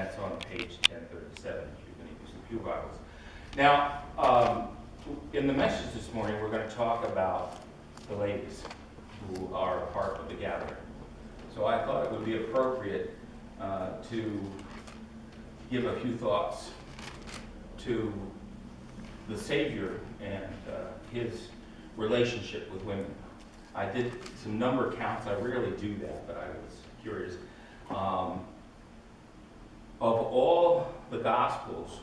that's on page 1037 if you're going to use the Pew Bibles. Now, in the message this morning, we're going to talk about the ladies who are a part of the gathering. So I thought it would be appropriate to give a few thoughts to the Savior and his relationship with women. I did some number counts. I rarely do that, but I was curious. Of all the Gospels,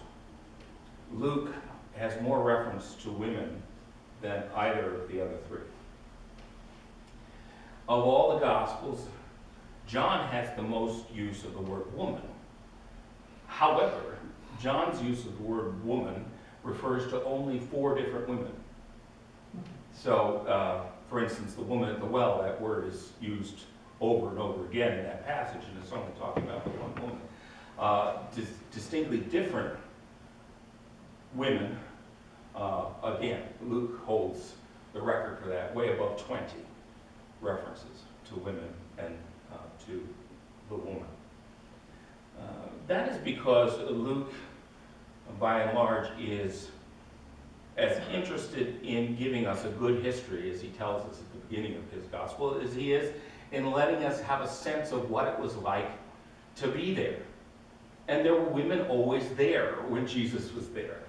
Luke has more reference to women than either of the other three. Of all the Gospels, John has the most use of the word woman. However, John's use of the word woman refers to only 4 different women. So, for instance, the woman at the well, that word is used over and over again in that passage, and it's only talking about one woman. Distinctly different women, again, Luke holds the record for that, way above 20 references to women and to the woman. That is because Luke, by and large, is as interested in giving us a good history, as he tells us at the beginning of his gospel, as he is in letting us have a sense of what it was like to be there. And there were women always there when Jesus was there.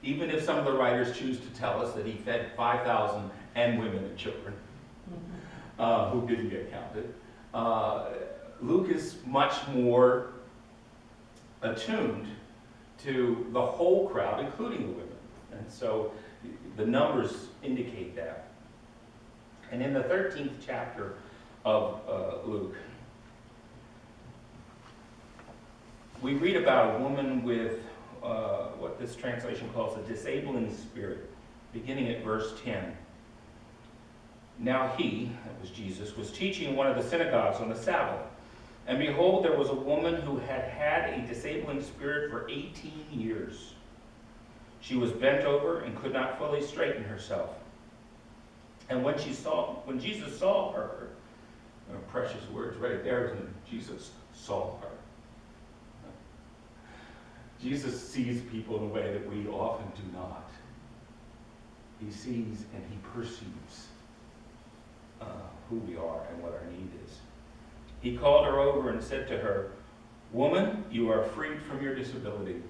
Even if some of the writers choose to tell us that he fed 5,000 and women and children who didn't get counted, Luke is much more attuned to the whole crowd, including the women. And so the numbers indicate that. And in the 13th chapter of Luke, we read about a woman with what this translation calls a disabling spirit, beginning at verse 10. Now he, that was Jesus, was teaching in one of the synagogues on the Sabbath. And behold, there was a woman who had had a disabling spirit for 18 years. She was bent over and could not fully straighten herself. And when Jesus saw her, precious words right there, and Jesus saw her. Jesus sees people in a way that we often do not. He sees and he perceives who we are and what our need is. He called her over and said to her, "Woman, you are freed from your disability."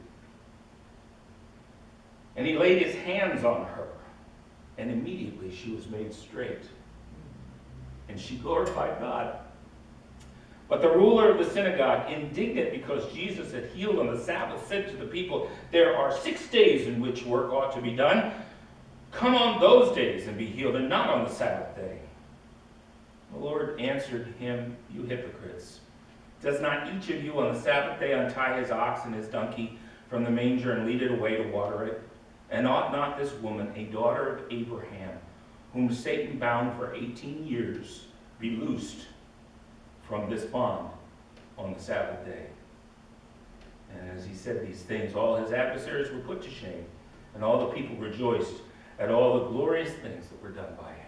And he laid his hands on her, and immediately she was made straight. And she glorified God. But the ruler of the synagogue, indignant because Jesus had healed on the Sabbath, said to the people, "There are 6 days in which work ought to be done. Come on those days and be healed, and not on the Sabbath day." The Lord answered him, "You hypocrites! Does not each of you on the Sabbath day untie his ox and his donkey from the manger and lead it away to water it? And ought not this woman, a daughter of Abraham, whom Satan bound for 18 years, be loosed from this bond on the Sabbath day?" And as he said these things, all his adversaries were put to shame, and all the people rejoiced at all the glorious things that were done by him.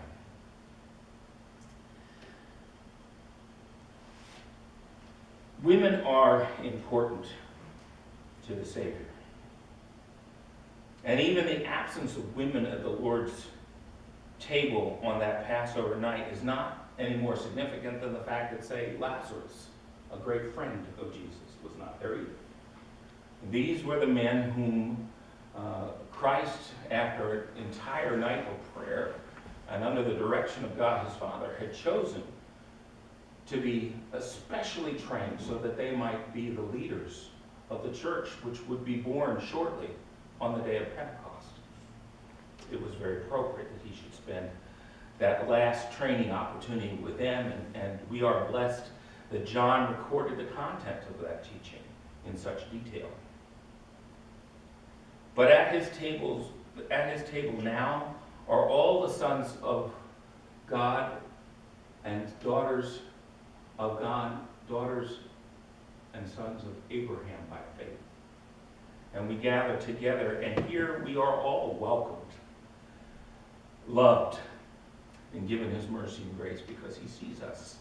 Women are important to the Savior. And even the absence of women at the Lord's table on that Passover night is not any more significant than the fact that, say, Lazarus, a great friend of Jesus, was not there either. These were the men whom Christ, after an entire night of prayer and under the direction of God his Father, had chosen to be especially trained so that they might be the leaders of the church, which would be born shortly on the day of Pentecost. It was very appropriate that he should spend that last training opportunity with them, and we are blessed that John recorded the content of that teaching in such detail. But at his table now are all the sons of God and daughters of God, daughters and sons of Abraham by faith. And we gather together, and here we are all welcomed, loved, and given his mercy and grace because he sees us.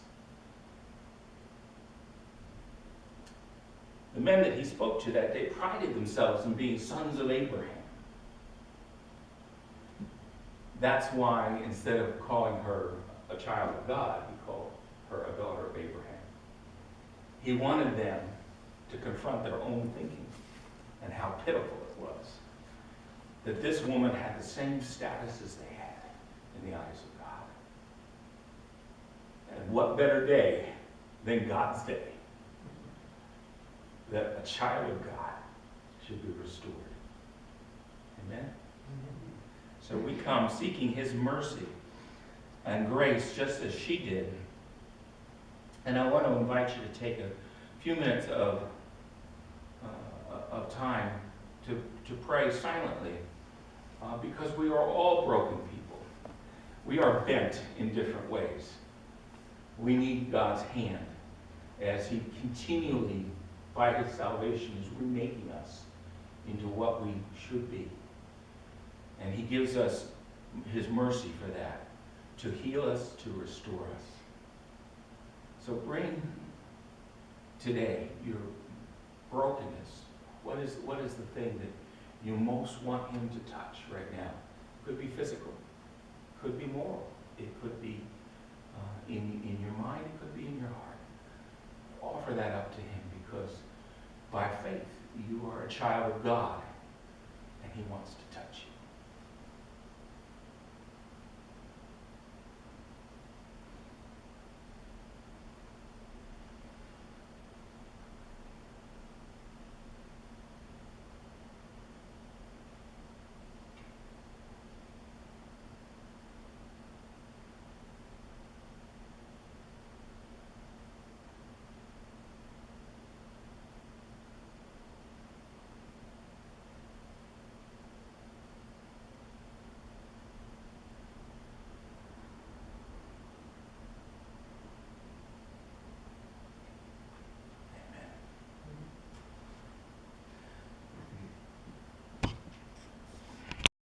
The men that he spoke to that day prided themselves in being sons of Abraham. That's why instead of calling her a child of God, he called her a daughter of Abraham. He wanted them to confront their own thinking and how pitiful it was that this woman had the same status as they had in the eyes of God. And what better day than God's day that a child of God should be restored. Amen? So we come seeking his mercy and grace just as she did. And I want to invite you to take a few minutes of time to pray silently because we are all broken people. We are bent in different ways. We need God's hand as he continually, by his salvation, is remaking us into what we should be. And he gives us his mercy for that, to heal us, to restore us. So bring today your brokenness. What is the thing that you most want him to touch right now? It could be physical, could be moral, it could be in your mind, it could be in your heart. Offer that up to him because by faith you are a child of God and he wants to touch you.